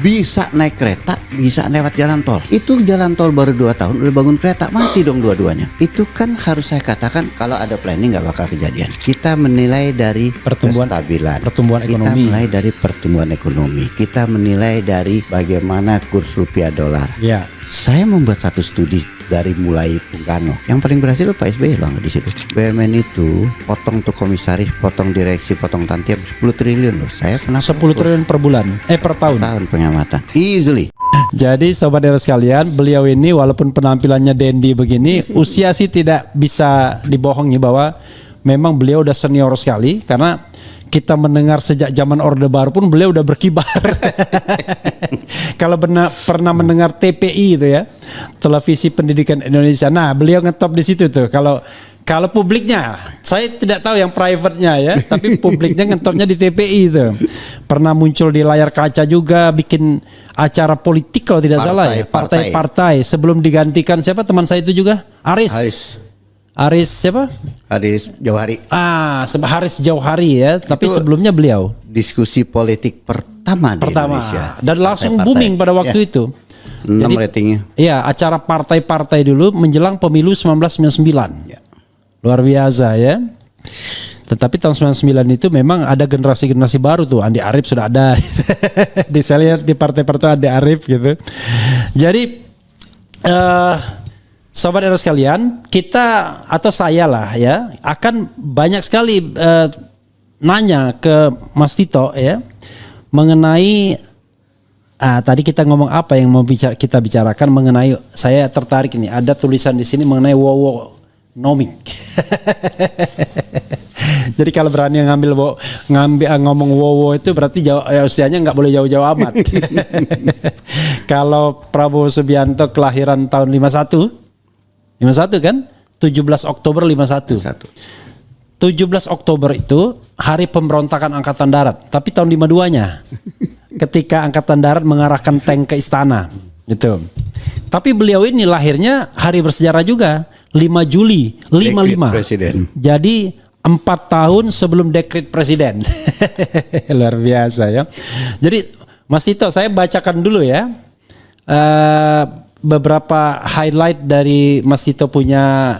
bisa naik kereta, bisa lewat jalan tol. Itu jalan tol baru 2 tahun udah bangun kereta, mati dong dua-duanya. Itu kan harus saya katakan kalau ada planning nggak bakal kejadian. Kita menilai dari kestabilan, pertumbuhan ekonomi. Kita menilai dari pertumbuhan ekonomi. Kita menilai dari bagaimana kurs rupiah dolar. Ya. Saya membuat satu studi dari mulai Bung Karno. Yang paling berhasil Pak SBY loh di situ. BUMN itu potong tuh komisaris, potong direksi, potong tantiap 10 triliun loh. Saya pernah 10 triliun per bulan, per tahun. Tahun pengamatan. Easily. Jadi sobat era sekalian, beliau ini walaupun penampilannya dandy begini, usia sih tidak bisa dibohongi bahwa memang beliau udah senior sekali karena kita mendengar sejak zaman Orde Baru pun beliau udah berkibar. Kalau pernah mendengar TPI itu ya, Televisi Pendidikan Indonesia. Nah, beliau ngetop di situ tuh. Kalau publiknya, saya tidak tahu yang private-nya ya, tapi publiknya ngetopnya di TPI itu. Pernah muncul di layar kaca juga, bikin acara politik kalau tidak salah ya, partai-partai. Sebelum digantikan siapa teman saya itu juga, Haris siapa? Haris Jauhari. Haris Jauhari ya. Tapi itu sebelumnya beliau diskusi politik pertama di Indonesia. Dan langsung booming pada waktu itu. 6 ratingnya. Iya, acara partai-partai dulu menjelang pemilu 1999. Ya. Luar biasa ya. Tetapi tahun 99 itu memang ada generasi-generasi baru tuh. Andi Arief sudah ada. Saya lihat di partai-partai Andi Arief gitu. Jadi sobat era sekalian, kita atau saya lah ya akan banyak sekali nanya ke Mas Tito ya mengenai tadi kita ngomong apa yang mau kita bicarakan mengenai, saya tertarik ini ada tulisan di sini mengenai wowonomik. Jadi kalau berani ngomong wowo itu berarti usianya nggak boleh jauh-jauh amat. Kalau Prabowo Subianto kelahiran tahun 51 kan? 17 Oktober 51. 17 Oktober itu hari pemberontakan Angkatan Darat, tapi tahun 52-nya. Ketika Angkatan Darat mengarahkan tank ke istana, gitu. Tapi beliau ini lahirnya hari bersejarah juga, 5 Juli 55. Presiden. Jadi 4 tahun sebelum dekret presiden. Luar biasa ya. Jadi Mas Tito, saya bacakan dulu ya. Beberapa highlight dari Mas Tito punya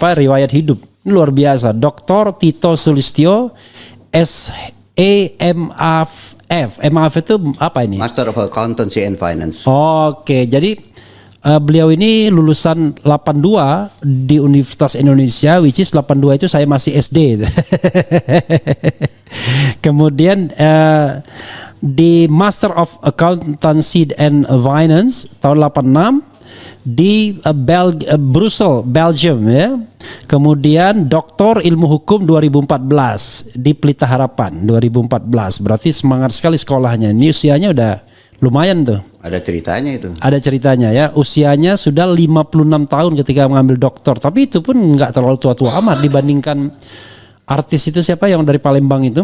riwayat hidup. Ini luar biasa. Dr. Tito Sulistyo SEMAF. MAF itu apa ini? Master of Accountancy and Finance. Oke, jadi beliau ini lulusan 82 di Universitas Indonesia, which is 82 itu saya masih SD. Kemudian di Master of Accountancy and Finance tahun 86 di Brussels, Belgium ya. Kemudian Doktor Ilmu Hukum 2014 di Pelita Harapan 2014. Berarti semangat sekali sekolahnya. Ini usianya udah lumayan tuh. Ada ceritanya itu. Ada ceritanya ya. Usianya sudah 56 tahun ketika mengambil doktor. Tapi itu pun nggak terlalu tua-tua amat dibandingkan artis itu siapa yang dari Palembang itu.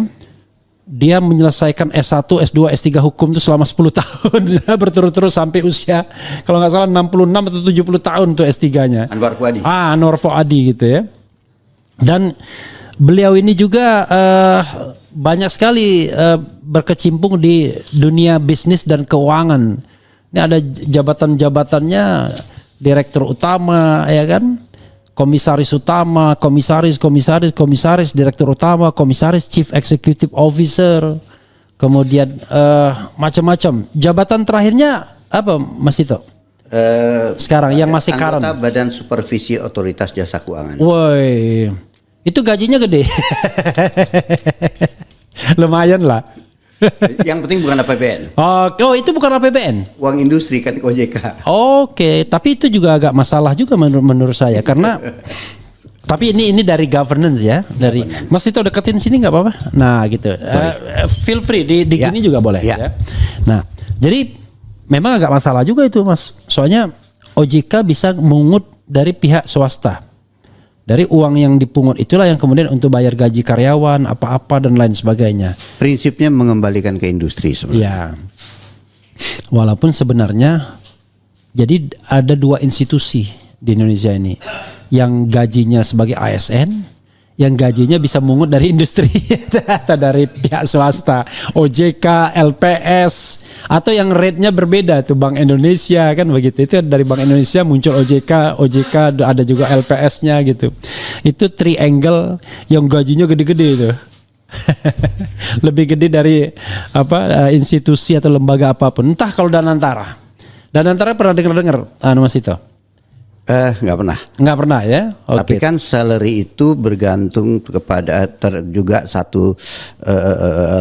Dia menyelesaikan S1, S2, S3 hukum itu selama 10 tahun berturut-turut sampai usia kalau nggak salah 66 atau 70 tahun tuh S3-nya. Anwar Fuadi. Anwar Fuadi gitu ya. Dan beliau ini juga banyak sekali berkecimpung di dunia bisnis dan keuangan. Ini ada jabatan-jabatannya direktur utama ya kan? Komisaris utama, komisaris, direktur utama, komisaris, chief executive officer, kemudian macam-macam. Jabatan terakhirnya apa, Mas Tito? Sekarang yang masih current. Anggota Badan Supervisi Otoritas Jasa Keuangan. Woi, itu gajinya gede. Lumayan lah. Yang penting bukan APBN. Oh, itu bukan APBN. Uang industri kan OJK. Oke, tapi itu juga agak masalah juga menurut saya karena tapi ini dari governance ya, dari Mas itu deketin sini nggak apa-apa. Nah, gitu. Feel free di gini juga boleh ya. Nah, jadi memang agak masalah juga itu, Mas. Soalnya OJK bisa mengut dari pihak swasta. Dari uang yang dipungut itulah yang kemudian untuk bayar gaji karyawan, apa-apa dan lain sebagainya. Prinsipnya mengembalikan ke industri sebenarnya. Ya. Walaupun sebenarnya jadi ada 2 institusi di Indonesia ini. Yang gajinya sebagai ASN, yang gajinya bisa mungut dari industri atau dari pihak swasta, OJK, LPS, atau yang rate-nya berbeda tuh Bank Indonesia kan begitu. Itu dari Bank Indonesia muncul OJK ada juga LPS-nya gitu. Itu triangle yang gajinya gede-gede itu. Lebih gede dari institusi atau lembaga apapun. Entah kalau Danantara. Danantara pernah dengar Mas Tito? Nggak pernah ya. Tapi kan salary itu bergantung kepada juga satu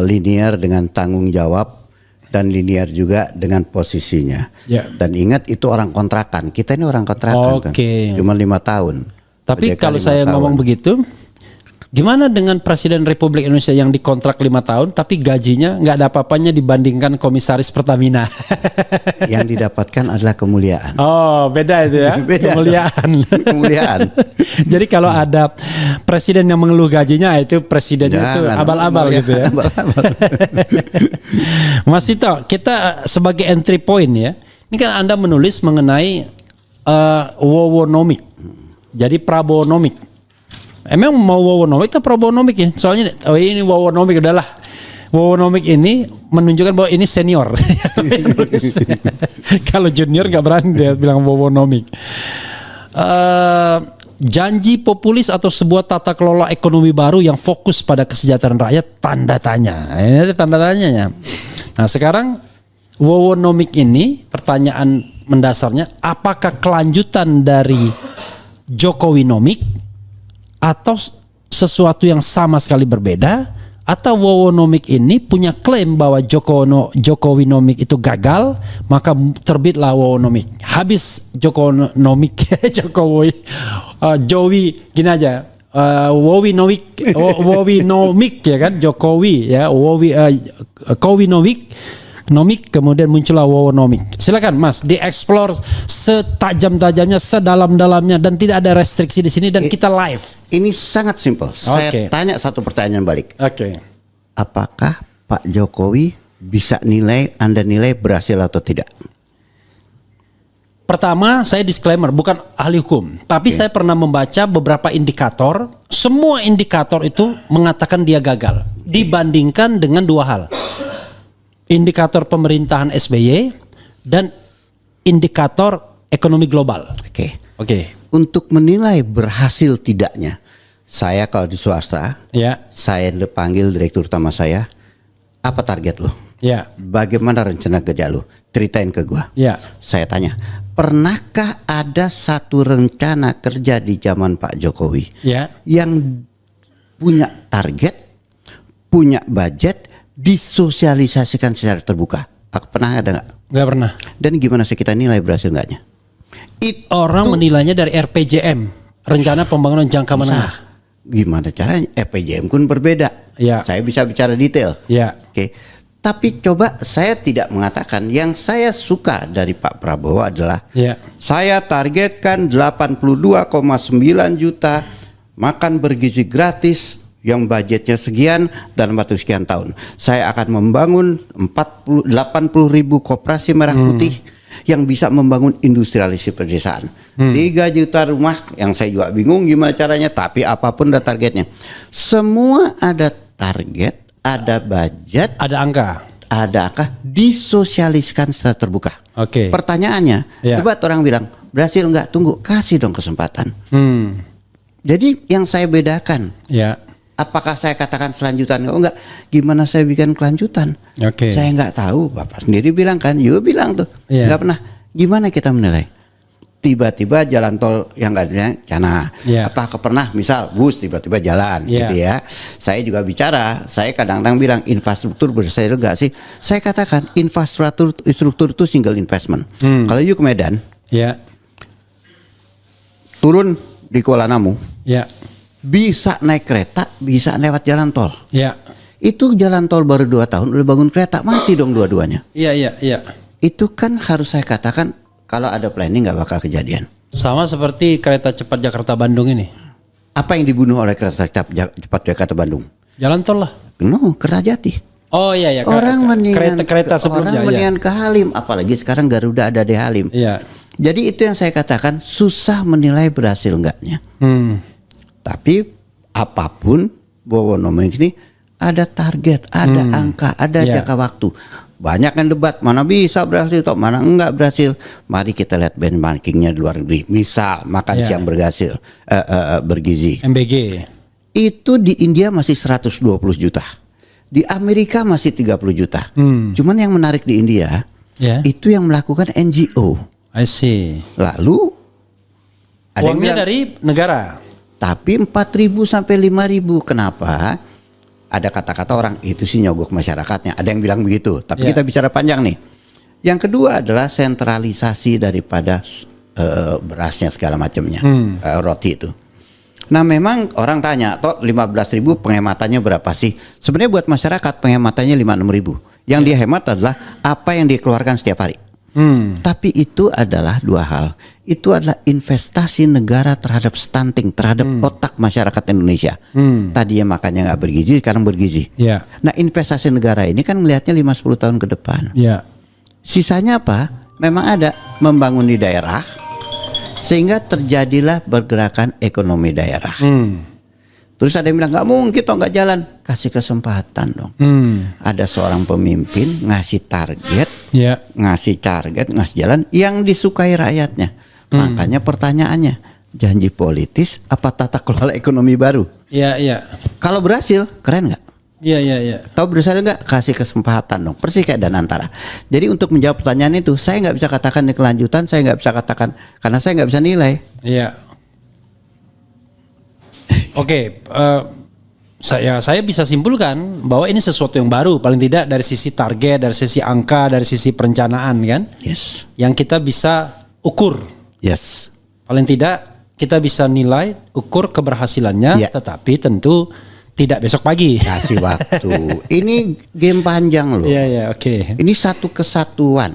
linear dengan tanggung jawab dan linear juga dengan posisinya. Dan ingat itu orang kontrakan, kita ini orang kontrakan kan, cuma 5 tahun. Tapi kalau saya ngomong begitu, gimana dengan Presiden Republik Indonesia yang dikontrak 5 tahun tapi gajinya nggak ada apa-apanya dibandingkan komisaris Pertamina? Yang didapatkan adalah kemuliaan. Oh, beda itu ya. Beda. Kemuliaan. Jadi kalau ada presiden yang mengeluh gajinya, itu presidennya itu abal-abal gitu ya. Mas Tito, kita sebagai entry point ya. Ini kan Anda menulis mengenai wowonomik. Jadi prabowonomik. Emang mau wowonomik atau prabowonomik ya? Soalnya ini wowonomik udahlah. Wowonomik ini menunjukkan bahwa ini senior. Kalau junior nggak berani dia bilang wowonomik. Janji populis atau sebuah tata kelola ekonomi baru yang fokus pada kesejahteraan rakyat, tanda tanya. Ini ada tanda tanyanya. Nah sekarang wowonomik ini pertanyaan mendasarnya, apakah kelanjutan dari Jokowinomik atau sesuatu yang sama sekali berbeda, atau wowonomik ini punya klaim bahwa Jokowinomik itu gagal, maka terbitlah wowonomik. Habis Jokowinomik, Jowi gini aja, wowinomik ya kan, Jokowi ya, Kowinomik, kemudian muncullah wowonomik. Silakan Mas, dieksplor setajam-tajamnya, sedalam-dalamnya, dan tidak ada restriksi di sini, dan kita live. Ini sangat simpel. Saya tanya satu pertanyaan balik. Apakah Pak Jokowi bisa Anda nilai berhasil atau tidak? Pertama, saya disclaimer, bukan ahli hukum, tapi saya pernah membaca beberapa indikator. Semua indikator itu mengatakan dia gagal dibandingkan dengan 2 hal. Indikator pemerintahan SBY dan indikator ekonomi global. Oke. Untuk menilai berhasil tidaknya, saya kalau di swasta, saya panggil direktur utama saya, apa target lo? Bagaimana rencana kerja lo? Ceritain ke gua. Saya tanya, pernahkah ada satu rencana kerja di zaman Pak Jokowi yang punya target, punya budget, disosialisasikan secara terbuka? Pernah ada nggak? Nggak pernah. Dan gimana sih kita nilai berhasil enggaknya? Orang menilainya dari RPJM, rencana pembangunan jangka menengah. Gimana caranya? RPJM pun berbeda. Saya bisa bicara detail. Tapi coba saya tidak mengatakan, yang saya suka dari Pak Prabowo adalah saya targetkan 82,9 juta makan bergizi gratis yang budgetnya sekian dalam waktu sekian tahun. Saya akan membangun 80.000 koperasi merah putih yang bisa membangun industrialisasi pedesaan. 3 juta rumah, yang saya juga bingung gimana caranya, tapi apapun ada targetnya. Semua ada target, ada budget, ada angka, disosialiskan secara terbuka. Pertanyaannya, coba orang bilang berhasil nggak? Tunggu, kasih dong kesempatan. Jadi yang saya bedakan, apakah saya katakan selanjutan? Enggak. Gimana saya bikin kelanjutan? Saya nggak tahu. Bapak sendiri bilang kan, you bilang tuh, nggak pernah. Gimana kita menilai? Tiba-tiba jalan tol yang nggak ada rencana. Apakah pernah misal bus tiba-tiba jalan gitu ya? Saya juga bicara. Saya kadang-kadang bilang infrastruktur berhasil nggak sih? Saya katakan infrastruktur itu single investment. Kalau you ke Medan, turun di Kuala Namu. Bisa naik kereta, bisa lewat jalan tol. Itu jalan tol baru 2 tahun udah bangun kereta, mati dong dua-duanya. Itu kan harus saya katakan, kalau ada planning nggak bakal kejadian. Sama seperti kereta cepat Jakarta Bandung ini. Apa yang dibunuh oleh kereta cepat Jakarta Bandung? Jalan tol lah. No, Kertajati. Orang mendingan kereta sebelumnya. Orang mendingan ke Halim, apalagi sekarang Garuda ada di Halim. Jadi itu yang saya katakan, susah menilai berhasil enggaknya. Tapi apapun Woworomix ini ada target, ada angka, ada jangka waktu. Banyak yang debat mana bisa berhasil atau mana enggak berhasil. Mari kita lihat benchmarkingnya di luar negeri. Misal makan siang bergizi. MBG. Itu di India masih 120 juta. Di Amerika masih 30 juta. Cuman yang menarik di India itu yang melakukan NGO. I see. Lalu ada yang bilang, dari negara. tapi 4.000 sampai 5.000. Kenapa? Ada kata-kata orang itu sih nyogok masyarakatnya. Ada yang bilang begitu. Tapi kita bicara panjang nih. Yang kedua adalah sentralisasi daripada berasnya segala macamnya, roti itu. Nah memang orang tanya, toh 15.000 penghematannya berapa sih? Sebenarnya buat masyarakat penghematannya 5-6.000. Yang dia hemat adalah apa yang dikeluarkan setiap hari. Tapi itu adalah dua hal. Itu adalah investasi negara terhadap stunting, terhadap otak masyarakat Indonesia. Tadinya makannya nggak bergizi, sekarang bergizi. Nah investasi negara ini kan melihatnya 5-10 tahun ke depan. Sisanya apa? Memang ada membangun di daerah, sehingga terjadilah pergerakan ekonomi daerah. Terus ada yang bilang nggak mungkin toh nggak jalan, kasih kesempatan dong. Ada seorang pemimpin ngasih target, ngasih jalan yang disukai rakyatnya. Makanya pertanyaannya, janji politis apa tata kelola ekonomi baru? Kalau berhasil keren nggak? Tahu berhasil nggak? Kasih kesempatan dong. Persis kayak Danantara. Jadi untuk menjawab pertanyaan itu, saya nggak bisa katakan di kelanjutan, saya nggak bisa katakan karena saya nggak bisa nilai. Oke, saya bisa simpulkan bahwa ini sesuatu yang baru, paling tidak dari sisi target, dari sisi angka, dari sisi perencanaan kan, yang kita bisa ukur. Paling tidak kita bisa nilai, ukur keberhasilannya, tetapi tentu tidak besok pagi. Kasih waktu. Ini game panjang loh. Ini satu kesatuan.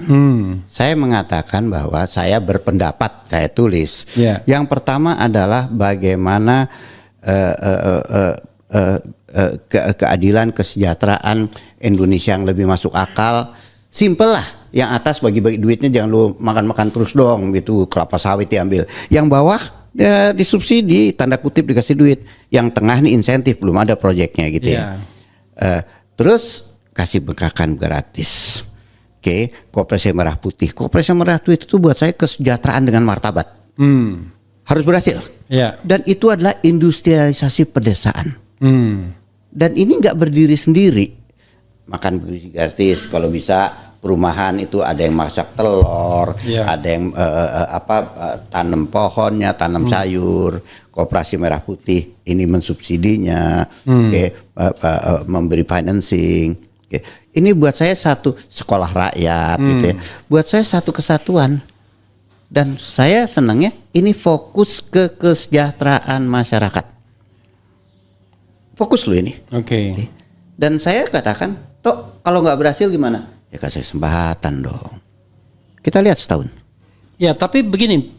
Saya mengatakan bahwa saya berpendapat, saya tulis. Yang pertama adalah bagaimana keadilan, kesejahteraan Indonesia yang lebih masuk akal. Simpel lah. Yang atas bagi-bagi duitnya jangan lu makan-makan terus dong gitu, kelapa sawit diambil. Yang bawah ya disubsidi, tanda kutip dikasih duit. Yang tengah nih insentif, belum ada proyeknya gitu ya. Terus kasih bekakan gratis. Koperasi merah putih. Koperasi merah putih itu buat saya kesejahteraan dengan martabat. Harus berhasil. Dan itu adalah industrialisasi pedesaan. Dan ini nggak berdiri sendiri. Makan bergizi gratis, kalau bisa perumahan itu ada yang masak telur, ada yang tanam pohonnya, tanam sayur. Koperasi merah putih ini mensubsidinya, memberi financing. Ini buat saya satu sekolah rakyat, gitu ya. Buat saya satu kesatuan. Dan saya senangnya ini fokus ke kesejahteraan masyarakat. Fokus loh ini. Dan saya katakan, toh kalau nggak berhasil gimana? Ya kasih kesempatan dong. Kita lihat setahun. Ya tapi begini,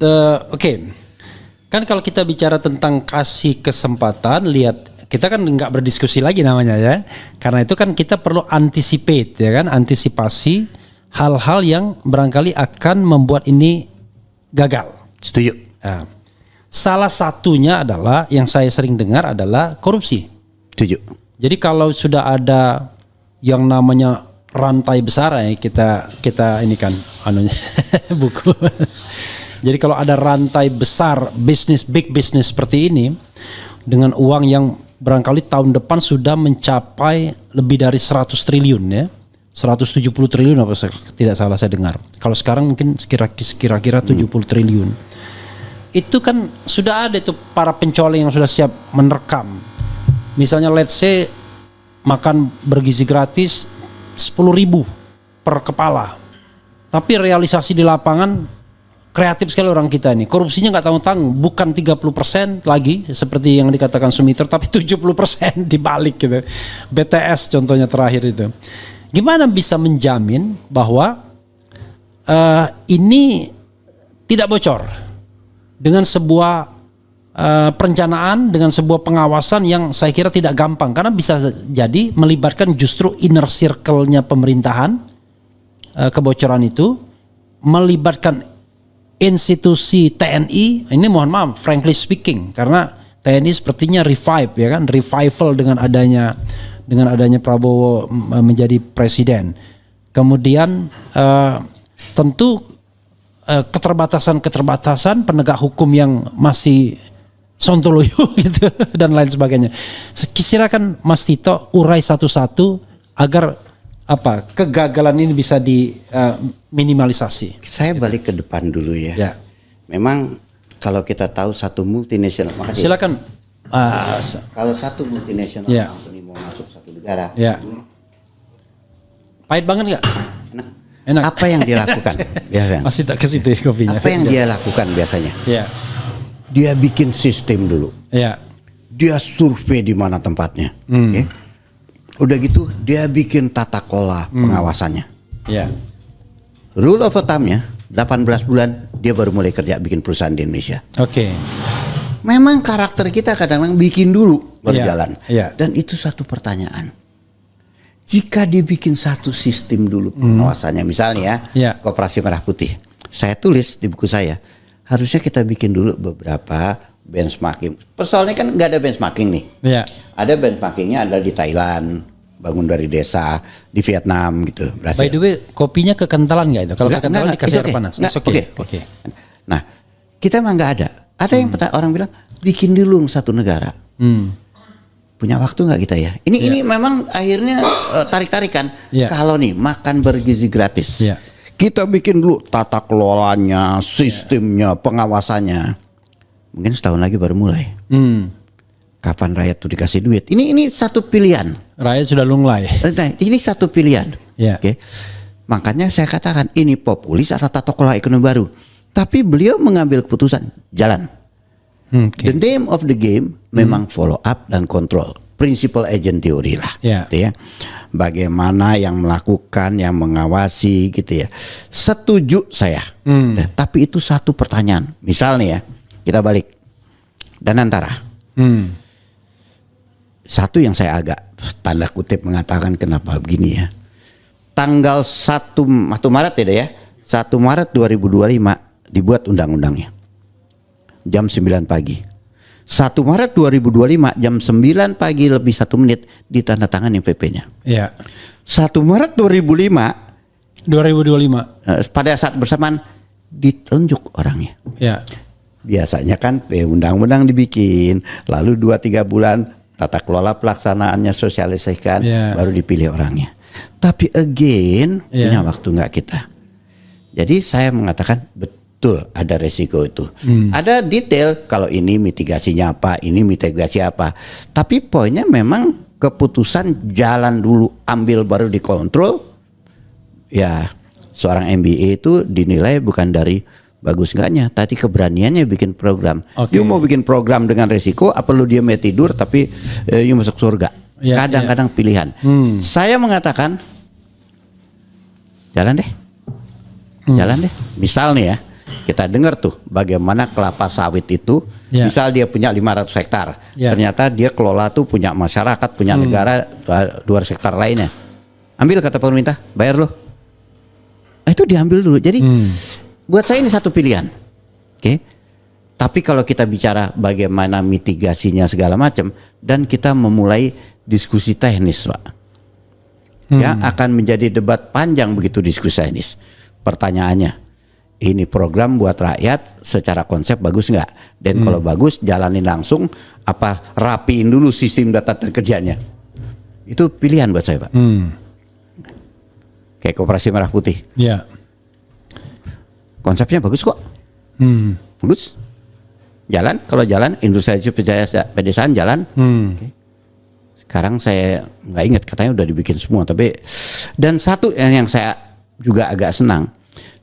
kan kalau kita bicara tentang kasih kesempatan, lihat kita kan nggak berdiskusi lagi namanya ya. Karena itu kan kita perlu anticipate ya kan, antisipasi hal-hal yang barangkali akan membuat ini gagal. Setuju. Nah, salah satunya adalah yang saya sering dengar adalah korupsi. Setuju. Jadi kalau sudah ada yang namanya rantai besar ya kita ini kan anunya buku. Jadi kalau ada rantai besar big business seperti ini dengan uang yang barangkali tahun depan sudah mencapai lebih dari 100 triliun ya. 170 triliun apa tidak salah saya dengar. Kalau sekarang mungkin kira-kira 70 triliun. Itu kan sudah ada itu para pencoleng yang sudah siap menerkam. Misalnya let's say makan bergizi gratis 10.000 per kepala. Tapi realisasi di lapangan kreatif sekali orang kita ini. Korupsinya nggak tanggung-tanggung, bukan 30% lagi seperti yang dikatakan Sumiter, tapi 70% dibalik gitu. BTS contohnya terakhir itu. Gimana bisa menjamin bahwa ini tidak bocor dengan sebuah perencanaan, dengan sebuah pengawasan yang saya kira tidak gampang, karena bisa jadi melibatkan justru inner circle-nya pemerintahan, kebocoran itu melibatkan institusi TNI. Ini mohon maaf, frankly speaking, karena TNI sepertinya revive ya kan, revival dengan adanya Prabowo menjadi presiden. Kemudian tentu keterbatasan penegak hukum yang masih sontoloyo gitu dan lain sebagainya. Silakan Mas Tito urai satu-satu agar kegagalan ini bisa diminimalisasi. Saya balik ke depan dulu ya. Ya. Memang kalau kita tahu satu multinasional, makasih. Silakan. Kalau satu multinasional Ya. company mau masuk satu negara, Ya. Pahit banget nggak? Enak. apa yang dia lakukan? Ya kan? Masih tak ke situ ya kopinya. Apa yang dia lakukan biasanya? Ya. Dia bikin sistem dulu. Ya. Dia survei di mana tempatnya. Oke. Udah gitu dia bikin tata kelola pengawasannya. Ya. Rule of thumb-nya 18 bulan dia baru mulai kerja bikin perusahaan di Indonesia. Oke. Memang karakter kita kadang-kadang bikin dulu baru Iya, jalan. iya. Dan itu satu pertanyaan. Jika dia bikin satu sistem dulu pengawasannya, misalnya Iya. Koperasi Merah Putih. Saya tulis di buku saya, harusnya kita bikin dulu beberapa benchmarking. Persoalannya kan nggak ada benchmarking nih. Ya. Ada benchmarkingnya adalah di Thailand, bangun dari desa, di Vietnam gitu. Berhasil. By the way, kopinya kekentalan nggak itu? Kalau kekentalan dikasih air it's okay. panas. Nggak, It's okay. oke. Nah, kita mah nggak ada. Ada yang orang bilang bikin dulu satu negara. Punya waktu nggak kita ya? Ini memang akhirnya tarik-tarikan. Iya. Kalau nih makan bergizi gratis, Iya. kita bikin dulu tata kelolanya, sistemnya, pengawasannya. Mungkin setahun lagi baru mulai. Kapan rakyat tuh dikasih duit? Ini satu pilihan. Rakyat sudah lunglai. Nah, ini satu pilihan. Iya. Oke. Makanya saya katakan ini populis atau tata kelola ekonomi baru. Tapi beliau mengambil keputusan jalan. Oke. The name of the game memang follow up dan kontrol. Principal agent theory lah. Ya. Gitu ya. Bagaimana yang melakukan, yang mengawasi gitu ya. Setuju saya. Nah, tapi itu satu pertanyaan. Misal nih ya, kita balik. Dan antara. Satu yang saya agak tanda kutip mengatakan kenapa begini ya. Tanggal 1 Maret ya. 1 Maret 2025 dibuat undang-undangnya. Jam 9 pagi. 1 Maret 2025 jam 9 pagi lebih 1 menit ditandatangani PP-nya. Iya. 1 Maret 2005 pada saat bersamaan ditunjuk orangnya. Ya. Biasanya kan undang-undang dibikin, lalu 2-3 bulan tata kelola pelaksanaannya sosialisasikan, baru dipilih orangnya. Tapi again punya waktu nggak kita. Jadi saya mengatakan betul ada resiko itu. Ada detail kalau ini mitigasinya apa, ini mitigasi apa. Tapi poinnya memang keputusan jalan dulu, ambil baru dikontrol. Ya seorang MBA itu dinilai bukan dari bagus enggaknya, tadi keberaniannya bikin program. Okay. You mau bikin program dengan resiko, apa lu dia mau tidur tapi you masuk surga. Kadang-kadang pilihan. Saya mengatakan jalan deh. Jalan deh. Misal nih ya, kita dengar tuh bagaimana kelapa sawit itu, misal dia punya 500 hektar. Ternyata dia kelola tuh punya masyarakat, punya negara 200 hektar lainnya. Ambil kata pemerintah, bayar loh. Itu diambil dulu. Jadi buat saya ini satu pilihan. Oke. Tapi kalau kita bicara bagaimana mitigasinya segala macam dan kita memulai diskusi teknis, Pak. Ya, akan menjadi debat panjang begitu diskusi teknis. Pertanyaannya, ini program buat rakyat secara konsep bagus nggak? Dan kalau bagus, jalanin langsung apa rapiin dulu sistem data terkerjanya. Itu pilihan buat saya, Pak. Kayak Koperasi Merah Putih. Ya. Konsepnya bagus kok. Bagus. Jalan, kalau jalan, industrialisasi pedesaan jalan. Okay. Sekarang saya nggak ingat, katanya udah dibikin semua. Tapi dan satu yang saya juga agak senang,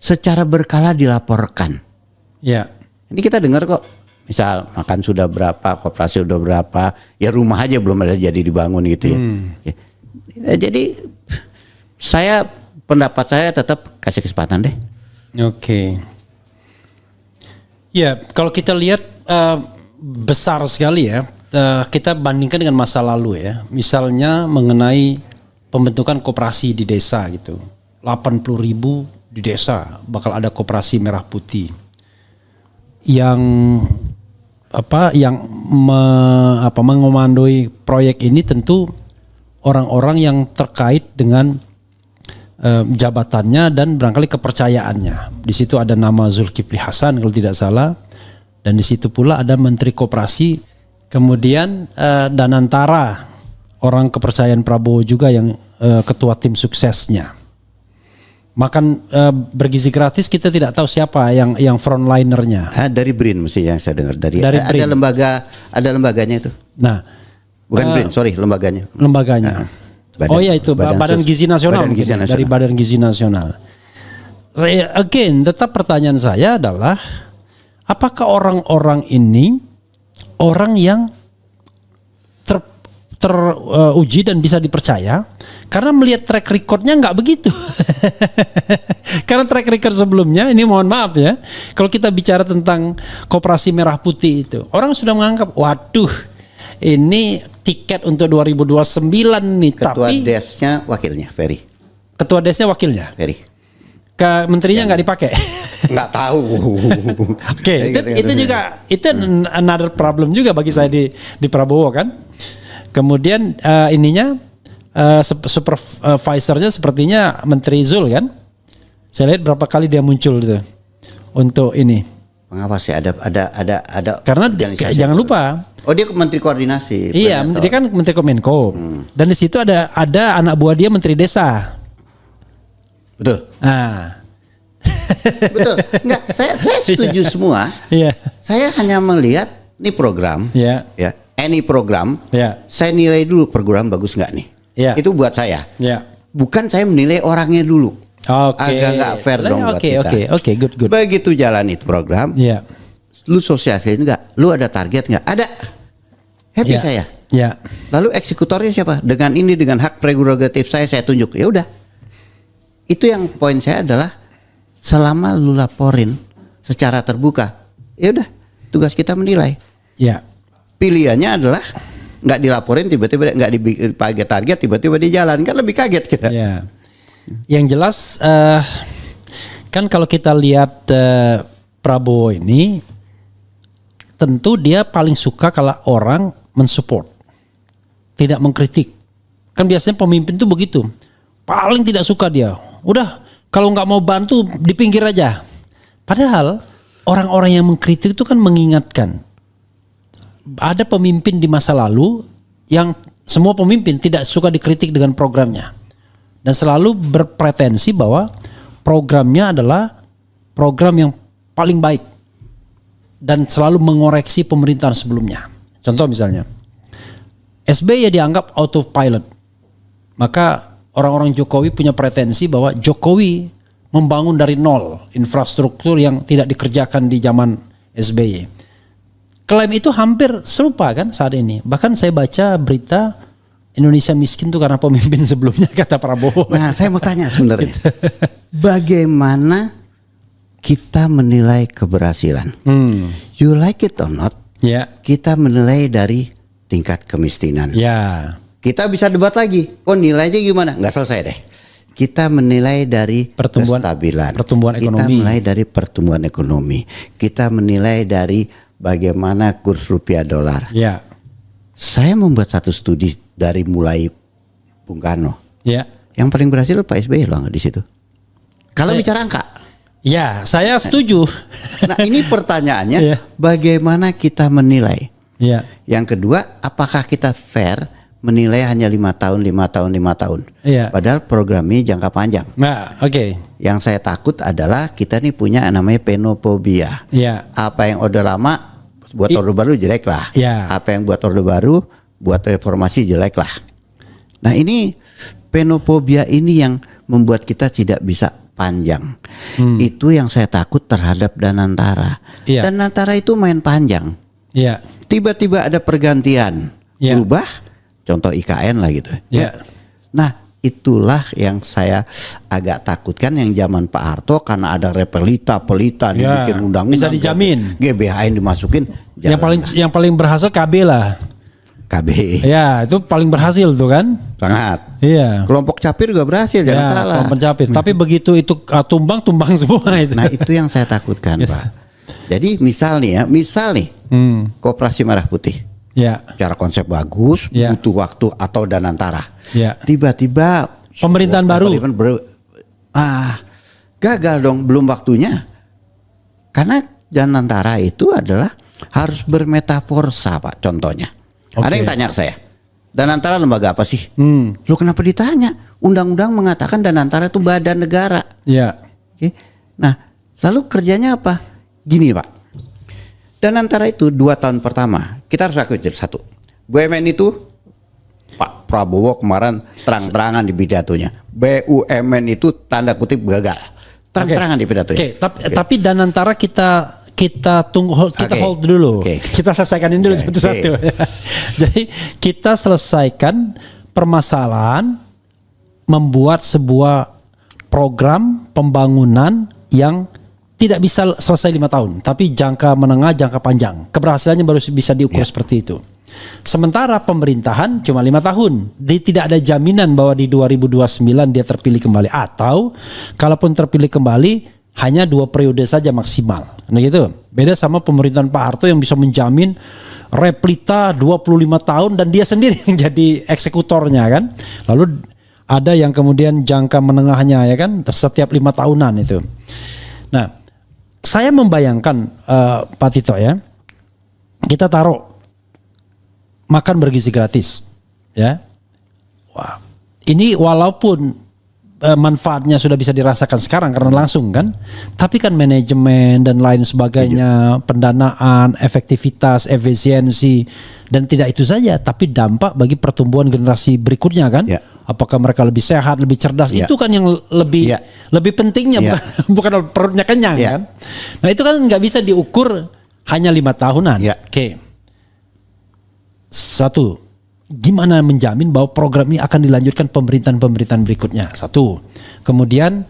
secara berkala dilaporkan. Ya. Ini kita dengar kok, misal makan sudah berapa, koperasi sudah berapa, ya rumah aja belum ada jadi dibangun gitu ya. Jadi pendapat saya tetap kasih kesempatan deh. Oke. Ya, kalau kita lihat besar sekali ya. Kita bandingkan dengan masa lalu ya. Misalnya mengenai pembentukan koperasi di desa gitu. 80.000 di desa bakal ada koperasi merah putih. Yang mengomandoi proyek ini tentu orang-orang yang terkait dengan jabatannya dan barangkali kepercayaannya. Di situ ada nama Zulkifli Hasan kalau tidak salah, dan di situ pula ada Menteri Koperasi, kemudian Danantara, orang kepercayaan Prabowo juga yang ketua tim suksesnya. Makan bergizi gratis, kita tidak tahu siapa yang frontlinernya. Dari BRIN mesti yang saya dengar dari BRIN. ada lembaganya itu. Nah, bukan BRIN, sorry, lembaganya. Itu Badan Gizi Nasional, dari Badan Gizi Nasional. Again, tetap pertanyaan saya adalah, apakah orang-orang ini orang yang teruji dan bisa dipercaya? Karena melihat track recordnya nggak begitu. Karena track record sebelumnya, ini mohon maaf ya, kalau kita bicara tentang Koperasi Merah Putih itu, orang sudah menganggap, waduh, ini tiket untuk 2029 nih. Ketua Desnya wakilnya, Ferry. Ketua Desnya wakilnya, Ferry. Ke menterinya nggak dipakai. Nggak tahu. Oke, itu juga itu another problem juga bagi saya di Prabowo kan. Kemudian supervisornya sepertinya Menteri Zul kan. Saya lihat berapa kali dia muncul itu untuk ini. Pengawas ya, ada. Karena jangan lupa. Oh, dia Menteri Koordinasi. Iya, dia kan Menteri Kominfo. Dan di situ ada anak buah dia Menteri Desa. Betul. Nah. Betul. Enggak, saya setuju semua. Iya. Saya hanya melihat ini program. Iya. Ya, any program. Iya. Saya nilai dulu program bagus nggak nih. Iya. Itu buat saya. Iya. Bukan saya menilai orangnya dulu. Oke. Agak nggak fair dong buat kita. Oke, good. Begitu jalan itu program. Iya. Lu sosialisasi nggak? Lu ada target nggak? Ada. Happy saya. Iya. Lalu eksekutornya siapa? Dengan hak prerogatif saya tunjuk. Ya udah. Itu yang poin saya adalah, selama lu laporin secara terbuka, ya udah, tugas kita menilai. Ya. Pilihannya adalah nggak dilaporin, tiba-tiba nggak dipakai target, tiba-tiba di jalan, kan lebih kaget kita. Ya. Yang jelas kan kalau kita lihat Prabowo ini, tentu dia paling suka kalau orang mensupport, tidak mengkritik. Kan biasanya pemimpin tuh begitu, paling tidak suka dia. Udah, kalau nggak mau bantu di pinggir aja. Padahal orang-orang yang mengkritik itu kan mengingatkan. Ada pemimpin di masa lalu yang semua pemimpin tidak suka dikritik dengan programnya. Dan selalu berpretensi bahwa programnya adalah program yang paling baik. Dan selalu mengoreksi pemerintahan sebelumnya. Contoh misalnya, SBY dianggap autopilot. Maka orang-orang Jokowi punya pretensi bahwa Jokowi membangun dari nol infrastruktur yang tidak dikerjakan di zaman SBY. Klaim itu hampir serupa kan saat ini. Bahkan saya baca berita Indonesia miskin tuh karena pemimpin sebelumnya, kata Prabowo. Nah, saya mau tanya sebenarnya, bagaimana kita menilai keberhasilan? You like it or not? Ya. Kita menilai dari tingkat kemiskinan. Ya. Kita bisa debat lagi. Oh, nilainya gimana? Nggak selesai deh. Kita menilai dari kestabilan. Pertumbuhan ekonomi. Kita menilai dari pertumbuhan ekonomi. Kita menilai dari bagaimana kurs rupiah dolar. Ya. Saya membuat satu studi dari mulai Bung Karno. Ya. Yang paling berhasil Pak SBY loh di situ. Kalau bicara angka. Ya, saya setuju. Nah, ini pertanyaannya, Ya. bagaimana kita menilai? Ya. Yang kedua, apakah kita fair menilai hanya 5 tahun? Iya. Padahal programnya jangka panjang. Nah, oke. Yang saya takut adalah kita nih punya namanya penofobia. Iya. Apa yang orde lama buat orde baru jelek lah. Iya. Apa yang buat orde baru buat reformasi jelek lah. Nah, ini penofobia ini yang membuat kita tidak bisa panjang. Itu yang saya takut terhadap Danantara. Iya. Danantara itu main panjang. Iya. Tiba-tiba ada pergantian, Iya. berubah, contoh IKN lah gitu. Iya. Nah, itulah yang saya agak takutkan yang zaman Pak Harto, karena ada pelita Ya, dibikin undang-undang, bisa dijamin. GBHN dimasukin. Yang paling berhasil KB lah. KB. Ya, itu paling berhasil tuh kan. Sangat. Iya. Kelompok capir juga berhasil, jangan Ya, salah. kelompok capir. Tapi begitu itu tumbang semua itu. Nah, itu yang saya takutkan, Pak. jadi misal nih, Koperasi Merah Putih. Ya. Cara konsep bagus, butuh waktu atau Danantara. Ya. Tiba-tiba pemerintahan baru. Gagal dong, belum waktunya. Karena Danantara itu adalah harus bermetaforsa, Pak, contohnya. Ada yang tanya ke saya, Danantara lembaga apa sih? Loh, kenapa ditanya? Undang-undang mengatakan Danantara itu badan negara. Ya. Oke. Nah, lalu kerjanya apa? Gini, Pak. Danantara itu 2 tahun pertama, kita harus akui satu. BUMN itu Pak Prabowo kemarin terang-terangan di pidatonya. BUMN itu tanda kutip gagal. Terang-terangan di pidatonya. Tapi Danantara kita tunggu, kita hold dulu. Kita selesaikan ini dulu satu-satu. Jadi kita selesaikan permasalahan membuat sebuah program pembangunan yang tidak bisa selesai 5 tahun, tapi jangka menengah, jangka panjang. Keberhasilannya baru bisa diukur seperti itu. Sementara pemerintahan cuma 5 tahun. Tidak ada jaminan bahwa di 2029 dia terpilih kembali, atau kalaupun terpilih kembali hanya 2 periode saja maksimal. Nah gitu. Beda sama pemerintahan Pak Harto yang bisa menjamin replita 25 tahun dan dia sendiri yang jadi eksekutornya kan. Lalu ada yang kemudian jangka menengahnya ya kan, setiap 5 tahunan itu. Nah, saya membayangkan Pak Tito ya, kita taruh makan bergizi gratis, ya. Wah, ini walaupun manfaatnya sudah bisa dirasakan sekarang karena langsung kan, tapi kan manajemen dan lain sebagainya, pendanaan, efektivitas, efisiensi, dan tidak itu saja, tapi dampak bagi pertumbuhan generasi berikutnya kan. Apakah mereka lebih sehat, lebih cerdas, itu kan yang lebih pentingnya, bukan perutnya kenyang kan. Nah itu kan nggak bisa diukur hanya 5 tahunan. Oke. Satu, gimana menjamin bahwa program ini akan dilanjutkan pemerintahan berikutnya? Satu. Kemudian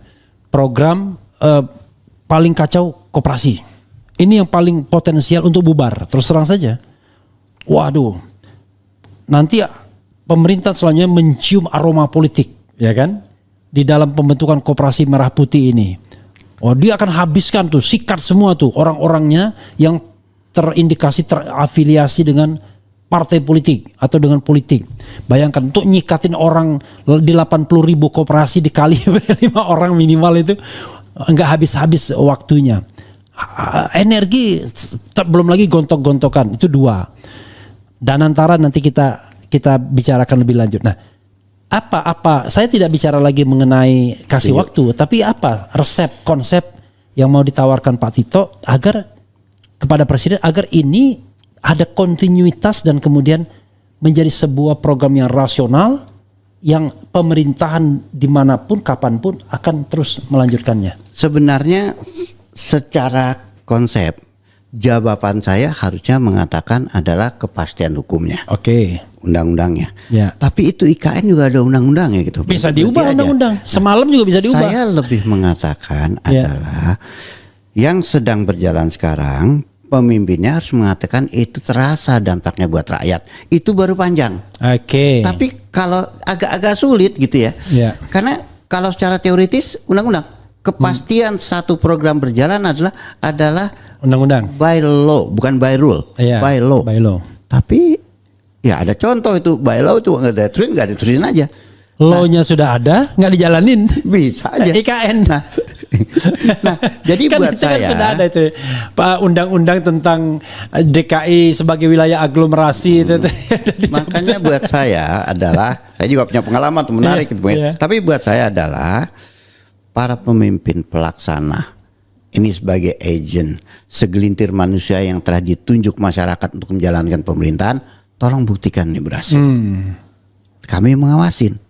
program paling kacau koperasi. Ini yang paling potensial untuk bubar. Terus terang saja. Waduh. Nanti pemerintah selanjutnya mencium aroma politik, ya kan? Di dalam pembentukan Koperasi Merah Putih ini. Oh, dia akan habiskan tuh, sikat semua tuh orang-orangnya yang terindikasi terafiliasi dengan partai politik atau dengan politik. Bayangkan untuk nyikatin orang di 80.000 koperasi dikali 5 orang minimal itu nggak habis-habis waktunya. Energi, belum lagi gontok-gontokan, itu 2. Danantara nanti kita bicarakan lebih lanjut. Nah, apa saya tidak bicara lagi mengenai kasih waktu, tapi apa resep, konsep yang mau ditawarkan Pak Tito agar kepada Presiden agar ini ada kontinuitas dan kemudian menjadi sebuah program yang rasional yang pemerintahan dimanapun kapanpun akan terus melanjutkannya. Sebenarnya secara konsep jawaban saya harusnya mengatakan adalah kepastian hukumnya. Undang-undangnya. Tapi itu IKN juga ada undang-undangnya gitu. Bisa diubah undang-undang. Semalam juga bisa diubah. Saya lebih mengatakan adalah yang sedang berjalan sekarang, pemimpinnya harus mengatakan itu terasa dampaknya buat rakyat. Itu baru panjang. Tapi kalau agak-agak sulit gitu ya. Karena kalau secara teoritis undang-undang, kepastian satu program berjalan adalah undang-undang. By law, bukan by rule. By law. Tapi ya ada contoh itu by law itu nggak diterusin aja. Law-nya sudah ada, nggak dijalanin. Bisa aja. IKN. Nah, jadi kan buat saya kan sudah ada itu Pak, undang-undang tentang DKI sebagai wilayah aglomerasi itu. Makanya buat saya adalah, saya juga punya pengalaman tuh menarik gitu. Tapi buat saya adalah para pemimpin pelaksana ini sebagai agent, segelintir manusia yang telah ditunjuk masyarakat untuk menjalankan pemerintahan, tolong buktikan ini berhasil. Kami mengawasin.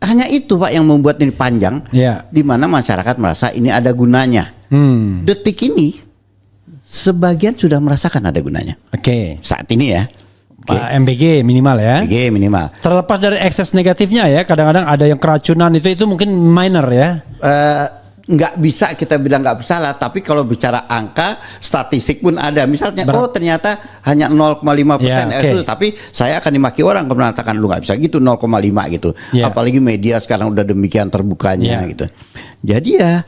Hanya itu Pak yang membuat ini panjang, di mana masyarakat merasa ini ada gunanya. Detik ini sebagian sudah merasakan ada gunanya. Saat ini ya. MBG minimal ya. MBG minimal. Terlepas dari ekses negatifnya ya, kadang-kadang ada yang keracunan itu mungkin minor ya. Nggak bisa kita bilang nggak bersalah, tapi kalau bicara angka statistik pun ada. Misalnya ternyata hanya 0,5%, tapi saya akan dimaki orang kalau mengatakan lu nggak bisa gitu 0,5 gitu. Apalagi media sekarang udah demikian terbukanya gitu. Jadi ya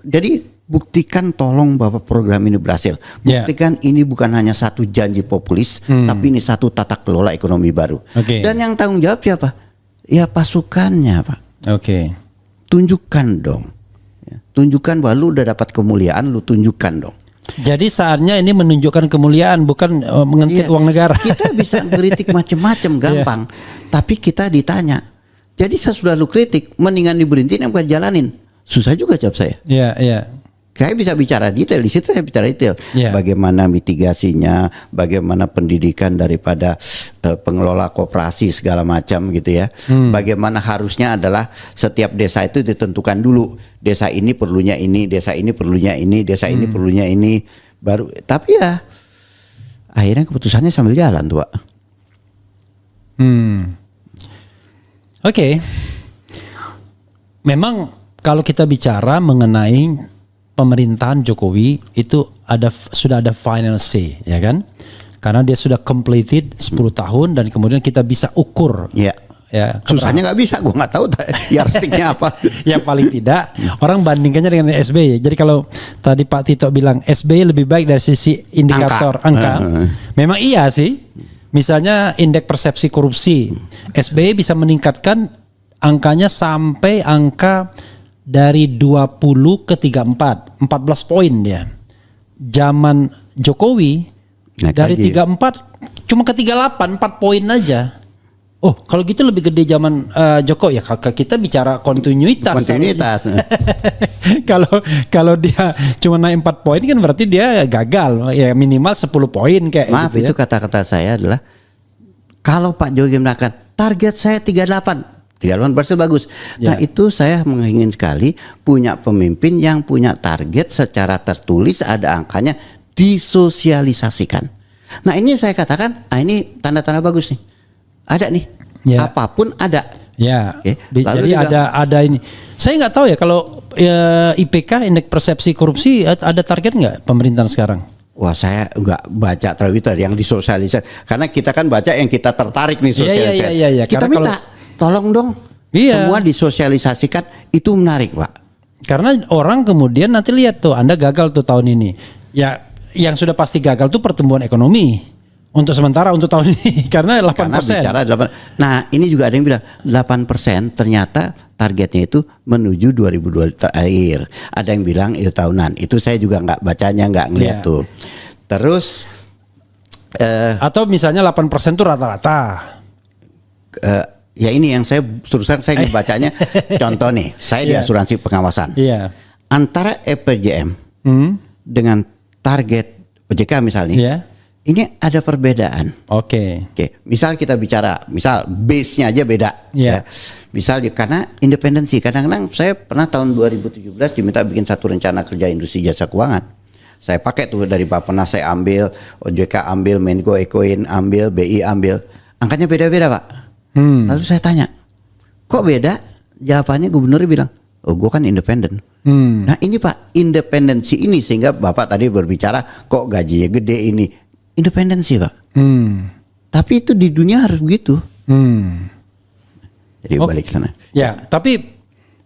Jadi buktikan tolong bahwa program ini berhasil. Buktikan ini bukan hanya satu janji populis, tapi ini satu tata kelola ekonomi baru. Dan yang tanggung jawab siapa? Ya pasukannya, Pak. Tunjukkan dong. Tunjukkan bahwa lu udah dapat kemuliaan, lu tunjukkan dong. Jadi saatnya ini menunjukkan kemuliaan, bukan mengentit uang negara. Kita bisa kritik macam-macam gampang, tapi kita ditanya. Jadi sesudah lu kritik, mendingan diberhentiin apa jalanin? Susah juga jawab saya. Saya bisa bicara detail, di situ saya bicara detail. Bagaimana mitigasinya, bagaimana pendidikan daripada pengelola koperasi segala macam gitu ya. Bagaimana harusnya adalah setiap desa itu ditentukan dulu. Desa ini perlunya ini, desa ini perlunya ini, desa ini perlunya ini. Baru, tapi ya akhirnya keputusannya sambil jalan tuh, Pak. Memang kalau kita bicara mengenai pemerintahan Jokowi itu sudah ada final say, ya kan? Karena dia sudah completed 10 tahun dan kemudian kita bisa ukur. Ya, susahnya nggak bisa, gue nggak tahu yardsticknya apa. Ya paling tidak orang bandingkannya dengan SBY. Jadi kalau tadi Pak Tito bilang SBY lebih baik dari sisi indikator angka. Memang iya sih. Misalnya indeks persepsi korupsi, SBY bisa meningkatkan angkanya sampai angka dari 20 ke 34, 14 poin dia. Zaman Jokowi dari 34 cuma ke 38, 4 poin aja. Oh, kalau gitu lebih gede zaman Jokowi ya. Kita bicara kontinuitas. Kalau dia cuma naik 4 poin kan berarti dia gagal. Ya minimal 10 poin kayak. Maaf, gitu itu kata-kata saya adalah kalau Pak Jokowi mengatakan target saya 38 berhasil bagus. Nah itu saya mengingin sekali punya pemimpin yang punya target secara tertulis, ada angkanya, disosialisasikan. Nah ini saya katakan, ini tanda-tanda bagus nih. Ada nih, apapun ada. Jadi ada ini. Saya nggak tahu ya kalau IPK, indeks persepsi korupsi, ada target nggak pemerintahan sekarang? Wah, saya nggak baca Twitter yang disosialisasi, karena kita kan baca yang kita tertarik nih sosialisasi. Kita minta tolong dong, semua disosialisasikan, itu menarik, Pak. Karena orang kemudian nanti lihat tuh, Anda gagal tuh tahun ini. Ya, yang sudah pasti gagal tuh pertumbuhan ekonomi untuk sementara untuk tahun ini karena 8%. Karena bicara 8. Nah, ini juga ada yang bilang 8% ternyata targetnya itu menuju 2020 terakhir. Ada yang bilang itu tahunan. Itu saya juga nggak bacanya, nggak ngeliat tuh. Terus atau misalnya 8% itu rata-rata. Ya ini yang saya terusan saya bacanya. Contoh nih, saya di asuransi pengawasan. Antara EPJM dengan target OJK misalnya, ini ada perbedaan. Oke. Misal kita bicara, misal base-nya aja beda. Misal karena independensi. Kadang-kadang saya pernah tahun 2017 diminta bikin satu rencana kerja industri jasa keuangan. Saya pakai tuh dari Bappenas saya ambil, OJK ambil, Menko Ekoin ambil, BI ambil. Angkanya beda-beda, Pak. Lalu saya tanya, kok beda? Jawabannya gubernur bilang, oh gue kan independen. Nah ini Pak, independensi ini sehingga Bapak tadi berbicara kok gajinya gede ini. Independensi, Pak. Tapi itu di dunia harus begitu. Jadi balik sana. Ya, tapi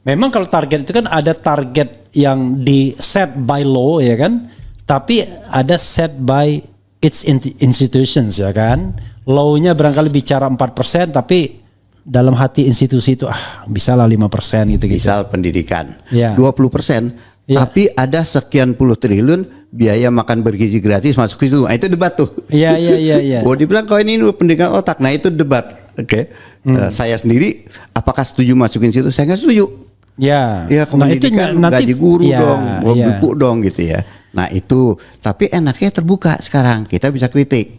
memang kalau target itu kan ada target yang di set by law ya kan, tapi ada set by its institutions ya kan. Law-nya barangkali bicara 4%, tapi dalam hati institusi itu bisa lah 5% gitu. Misal pendidikan 20%, tapi ada sekian puluh triliun biaya makan bergizi gratis masuk ke situ. Nah, itu debat tuh. Iya. Oh, dibilang kau ini pendidikan otak. Nah, itu debat. Saya sendiri apakah setuju masukin situ? Saya nggak setuju. Ya, pendidikan gaji guru dong, buku dong gitu ya. Nah, itu tapi enaknya terbuka sekarang. Kita bisa kritik.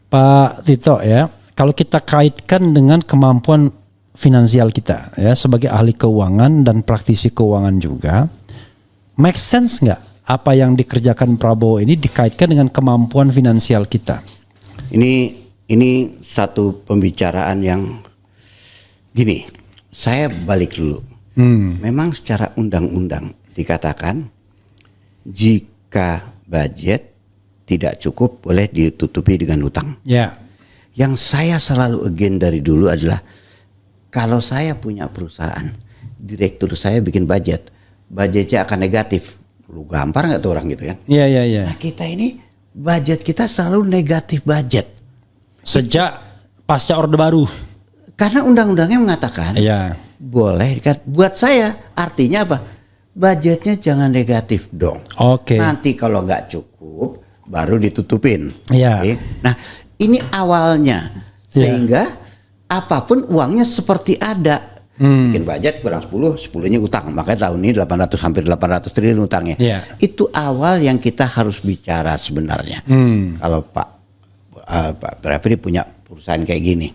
Pak Tito ya, kalau kita kaitkan dengan kemampuan finansial kita ya sebagai ahli keuangan dan praktisi keuangan juga, make sense nggak apa yang dikerjakan Prabowo ini dikaitkan dengan kemampuan finansial kita? Ini satu pembicaraan yang gini, saya balik dulu. Memang secara undang-undang dikatakan jika budget tidak cukup boleh ditutupi dengan hutang. Yang saya selalu again dari dulu adalah kalau saya punya perusahaan direktur saya bikin budgetnya akan negatif. Lu gampar nggak tuh orang gitu kan? Iya. Nah kita ini budget kita selalu negatif budget. Sejak pasca Orde Baru. Karena undang-undangnya mengatakan boleh kan. Buat saya artinya apa? Budgetnya jangan negatif dong. Oke. Nanti kalau nggak cukup baru ditutupin. Iya. Oke? Nah ini awalnya sehingga apapun uangnya seperti ada. Bikin budget kurang 10-nya utang. Makanya tahun ini hampir 800 triliun utangnya. Itu awal yang kita harus bicara sebenarnya. Kalau Pak Refri punya perusahaan kayak gini.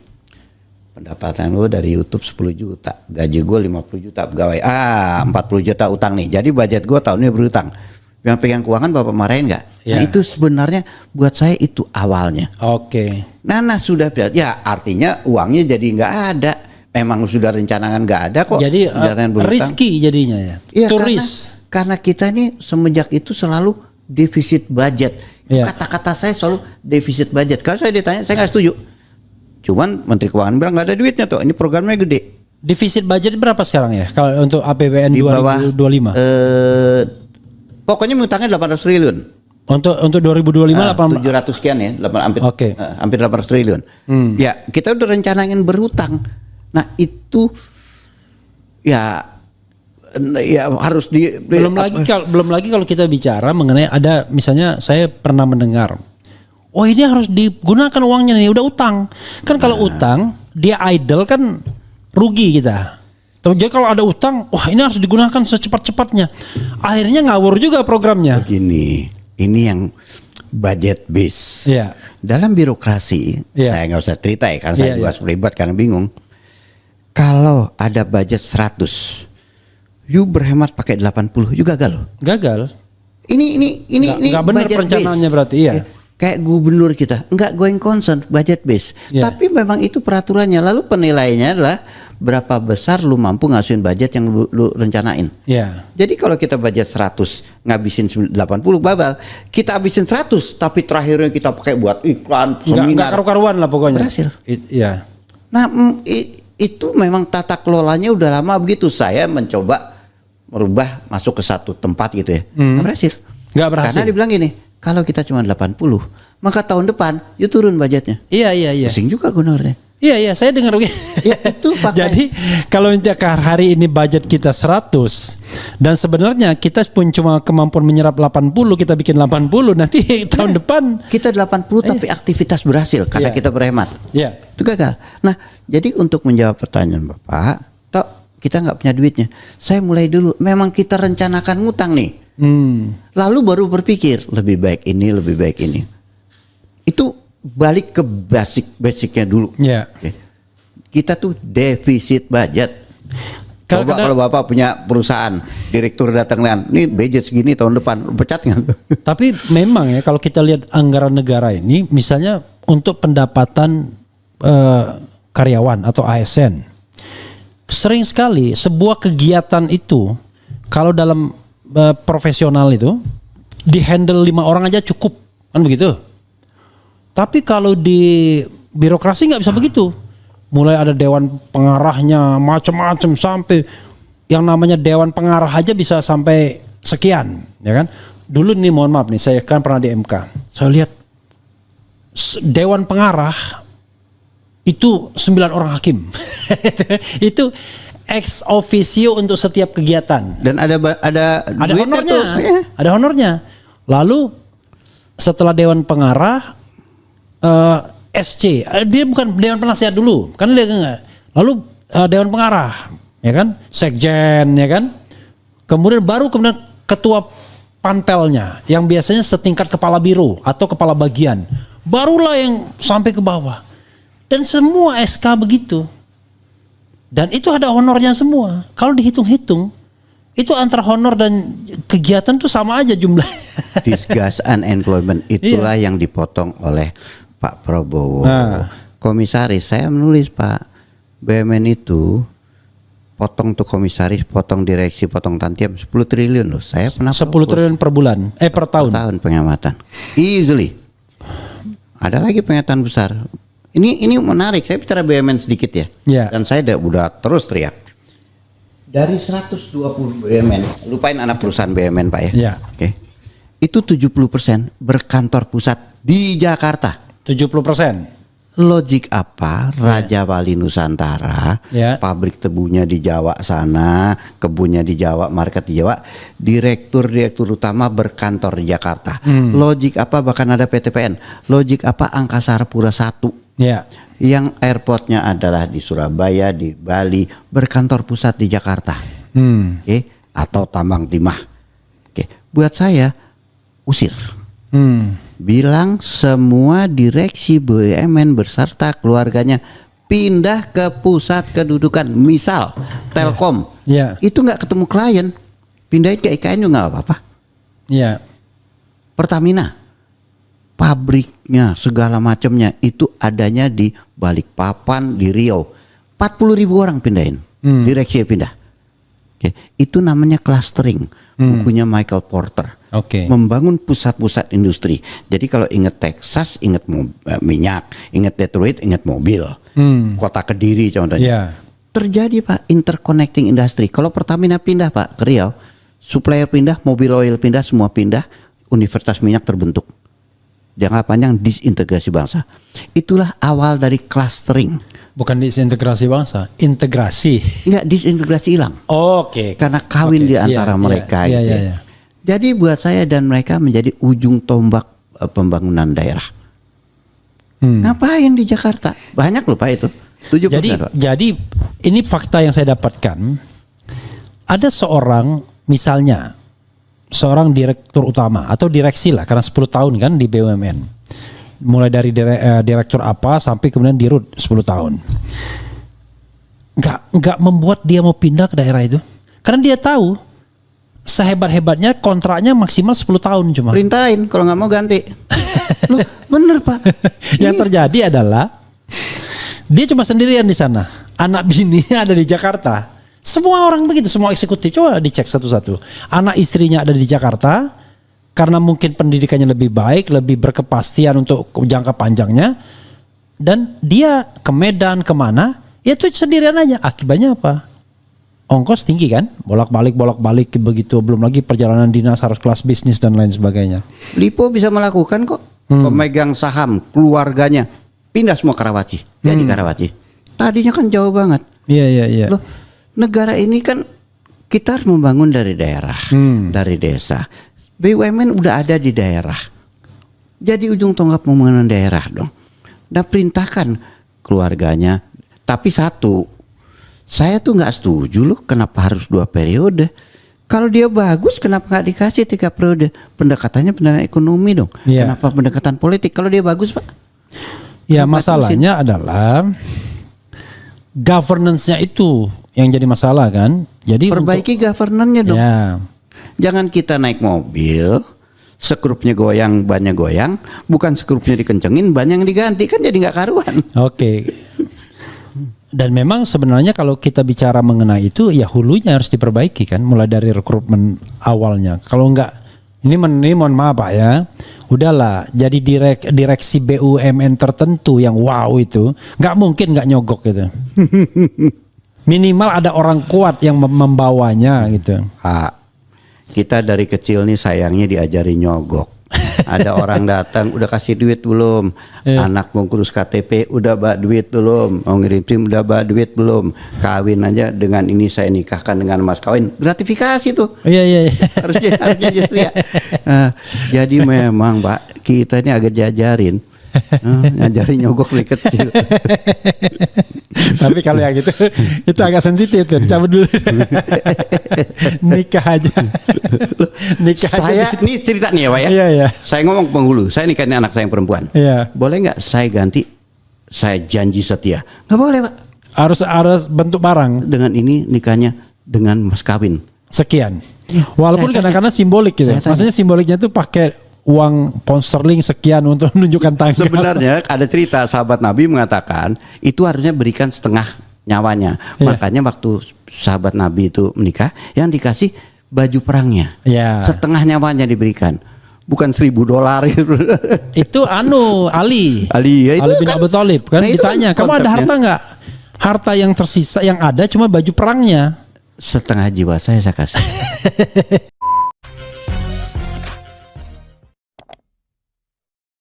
Pendapatan gue dari YouTube 10 juta, gaji gue 50 juta pegawai, 40 juta utang nih. Jadi budget gue tahun ini berutang. Yang pegang keuangan Bapak marahin nggak? Nah itu sebenarnya buat saya itu awalnya. Oke. Nah sudah ya artinya uangnya jadi nggak ada. Memang sudah rencanakan nggak ada kok. Jadi risky jadinya ya. Iya karena kita ini semenjak itu selalu defisit budget. Kata-kata saya selalu defisit budget. Kalau saya ditanya saya nggak setuju. Cuman Menteri Keuangan bilang nggak ada duitnya tuh. Ini programnya gede. Defisit budget berapa sekarang ya? Kalau untuk APBN di bawah 2025? Pokoknya utangnya 800 triliun. Untuk 2025 700 sekian ya, hampir 800 triliun. Ya, kita udah rencanain berutang. Nah, itu ya harus belum lagi kalau kita bicara mengenai ada misalnya saya pernah mendengar ini harus digunakan uangnya nih udah utang. Kan kalau utang dia idle kan rugi kita. Jadi kalau ada utang, ini harus digunakan secepat-cepatnya. Akhirnya ngawur juga programnya. Begini, ini yang budget base. Dalam birokrasi, saya nggak usah cerita ya, kan saya juga ribet karena bingung. Kalau ada budget 100, you berhemat pakai 80, you gagal. Gagal. Ini nggak benar perencanaannya berarti. Kayak gubernur kita nggak going concern budget base, tapi memang itu peraturannya. Lalu penilaiannya adalah berapa besar lu mampu ngasuhin budget yang lu rencanain. Jadi kalau kita budget 100 ngabisin 80 babal, kita habisin 100 tapi terakhirnya kita pakai buat iklan, seminar. Nggak karu-karuan lah pokoknya. Berhasil. Nah itu memang tata kelolanya udah lama begitu. Saya mencoba merubah masuk ke satu tempat gitu ya. Nggak berhasil. Karena dibilang gini, kalau kita cuma 80, maka tahun depan you turun budgetnya. Iya. Pusing juga gunornya. Iya, saya dengar begitu. Ya itu Jadi kalau hari ini budget kita 100 dan sebenarnya kita pun cuma kemampuan menyerap 80, kita bikin 80, nanti tahun depan kita 80 tapi aktivitas berhasil karena kita berhemat. Itu gagal. Nah, jadi untuk menjawab pertanyaan Bapak, kita nggak punya duitnya. Saya mulai dulu, memang kita rencanakan ngutang nih. Lalu baru berpikir lebih baik ini. Itu balik ke basicnya dulu. Kita tuh defisit budget. Kalau Bapak punya perusahaan, direktur datang dengan ini budget segini tahun depan, pecat nggak? Tapi memang ya kalau kita lihat anggaran negara ini, misalnya untuk pendapatan karyawan atau ASN, sering sekali sebuah kegiatan itu kalau dalam profesional itu dihandle 5 orang aja cukup, kan begitu. Tapi kalau di birokrasi nggak bisa begitu. Mulai ada dewan pengarahnya macam-macam sampai yang namanya dewan pengarah aja bisa sampai sekian, ya kan? Dulu nih mohon maaf nih, saya kan pernah di MK. Saya lihat dewan pengarah itu 9 orang hakim. Itu ex officio untuk setiap kegiatan. Dan ada honornya. Ada honornya. Lalu setelah dewan pengarah SC, dia bukan dewan penasihat dulu, kan dia enggak. Lalu dewan pengarah, ya kan? Sekjen, ya kan? Kemudian ketua panpelnya yang biasanya setingkat kepala biro atau kepala bagian. Barulah yang sampai ke bawah. Dan semua SK begitu. Dan itu ada honornya semua. Kalau dihitung-hitung, itu antara honor dan kegiatan tuh sama aja jumlah. Disgust unemployment itulah yang dipotong oleh Pak Prabowo. Komisaris, saya menulis Pak, BUMN itu potong tuh komisaris, potong direksi, potong tantiam 10 triliun loh. Saya pernah 10 triliun per bulan, per tahun. Per tahun pengamatan. Easily. Ada lagi pengamatan besar. Ini menarik. Saya bicara BUMN sedikit ya. Dan saya udah terus teriak. Dari 120 BUMN, lupain anak perusahaan BUMN Pak ya. Iya. Oke. Itu 70% berkantor pusat di Jakarta. 70%. Logik apa Raja Wali Nusantara, Ya. pabrik tebunya di Jawa sana, kebunnya di Jawa, market di Jawa, direktur utama berkantor di Jakarta. Logik apa bahkan ada PTPN? Logik apa Angkasa Pura I Ya. yang airportnya adalah di Surabaya, di Bali, berkantor pusat di Jakarta. Oke, atau Tambang Timah. Oke, buat saya usir. Bilang semua direksi BUMN beserta keluarganya pindah ke pusat kedudukan, misal Telkom. Ya. Itu nggak ketemu klien, pindahin ke IKN juga nggak apa-apa. Ya. Pertamina, pabriknya segala macamnya itu adanya di Balikpapan, di Riau. 40.000 orang pindahin, direksi pindah. Oke, itu namanya clustering. Bukunya Michael Porter. Oke. Membangun pusat-pusat industri. Jadi kalau ingat Texas, ingat minyak, ingat Detroit, ingat mobil. Kota Kediri contohnya. Ya. Terjadi Pak interconnecting industri. Kalau Pertamina pindah Pak ke Riau, supplier pindah, mobil oil pindah, semua pindah, universitas minyak terbentuk. Jangka panjang disintegrasi bangsa. Itulah awal dari clustering. Bukan disintegrasi bangsa, integrasi. Enggak, disintegrasi hilang. Oke. Karena kawin di antara mereka gitu. Iya. Jadi buat saya dan mereka menjadi ujung tombak pembangunan daerah. Ngapain di Jakarta? Banyak loh Pak itu. 70%. Jadi ini fakta yang saya dapatkan. Ada seorang misalnya seorang direktur utama atau direksi lah karena 10 tahun kan di BUMN. Mulai dari direktur apa sampai kemudian dirut 10 tahun. Nggak membuat dia mau pindah ke daerah itu. Karena dia tahu sehebat-hebatnya kontraknya maksimal 10 tahun cuma. Perintahin kalau nggak mau ganti. Loh, bener Pak. Yang terjadi adalah dia cuma sendirian di sana. Anak bininya ada di Jakarta. Semua orang begitu, semua eksekutif. Coba dicek satu-satu. Anak istrinya ada di Jakarta. Karena mungkin pendidikannya lebih baik, lebih berkepastian untuk jangka panjangnya. Dan dia ke Medan, kemana, ya itu sendirian aja. Akibatnya apa? Ongkos tinggi kan? Bolak-balik begitu. Belum lagi perjalanan dinas harus kelas bisnis dan lain sebagainya. Lipo bisa melakukan kok. Pemegang saham, keluarganya. Pindah semua Karawaci. Jadi Karawaci. Tadinya kan jauh banget. Iya. Loh, negara ini kan kita harus membangun dari daerah, dari desa. BUMN udah ada di daerah. Jadi ujung tonggak pembangunan daerah dong. Dan perintahkan keluarganya. Tapi satu, saya tuh nggak setuju loh kenapa harus 2 periode. Kalau dia bagus kenapa nggak dikasih 3 periode? Pendekatannya pendekatan ekonomi dong. Yeah. Kenapa pendekatan politik? Kalau dia bagus Pak. Ya masalahnya adalah governance-nya itu yang jadi masalah kan. Jadi perbaiki governance-nya dong. Ya. Jangan kita naik mobil, skrupnya goyang, bannya goyang, bukan skrupnya dikencengin, ban yang diganti, kan jadi nggak karuan. Oke. Dan memang sebenarnya kalau kita bicara mengenai itu, ya hulunya harus diperbaiki kan, mulai dari rekrutmen awalnya. Kalau enggak, ini mohon maaf Pak ya, udahlah jadi direksi BUMN tertentu yang wow itu, nggak mungkin nggak nyogok gitu. Minimal ada orang kuat yang membawanya gitu. Kita dari kecil nih sayangnya diajari nyogok. Ada orang datang udah kasih duit belum? Anak mau kurus KTP udah bawa duit belum? Mau ngirim SIM udah bawa duit belum? Kawin aja dengan ini saya nikahkan dengan mas kawin. Gratifikasi tuh. Iya. Harusnya justru ya. Jadi memang Pak kita ini agak diajarin. Ngajarin nyogok dari kecil. Tapi kalau yang itu agak sensitif tuh, cabut dulu. Nikah aja. Saya ini cerita nih ya Pak ya. Iya. Saya ngomong penghulu, saya nikahin anak saya yang perempuan. Iya. Boleh nggak saya ganti? Saya janji setia. Nggak boleh Pak. Harus bentuk barang. Dengan ini nikahnya dengan mas kawin. Sekian. Walaupun kadang-kadang simbolik gitu. Maksudnya simboliknya tuh pakai uang pound sterling sekian untuk menunjukkan tanggal. Sebenarnya ada cerita sahabat Nabi mengatakan itu harusnya berikan setengah nyawanya. Makanya waktu sahabat Nabi itu menikah, yang dikasih baju perangnya. Setengah nyawanya diberikan. Bukan $1.000 gitu. Itu Ali ya itu bin kan, Abi Thalib kan ditanya, kan kamu ada harta nggak? Harta yang tersisa yang ada cuma baju perangnya. setengah jiwa saya kasih.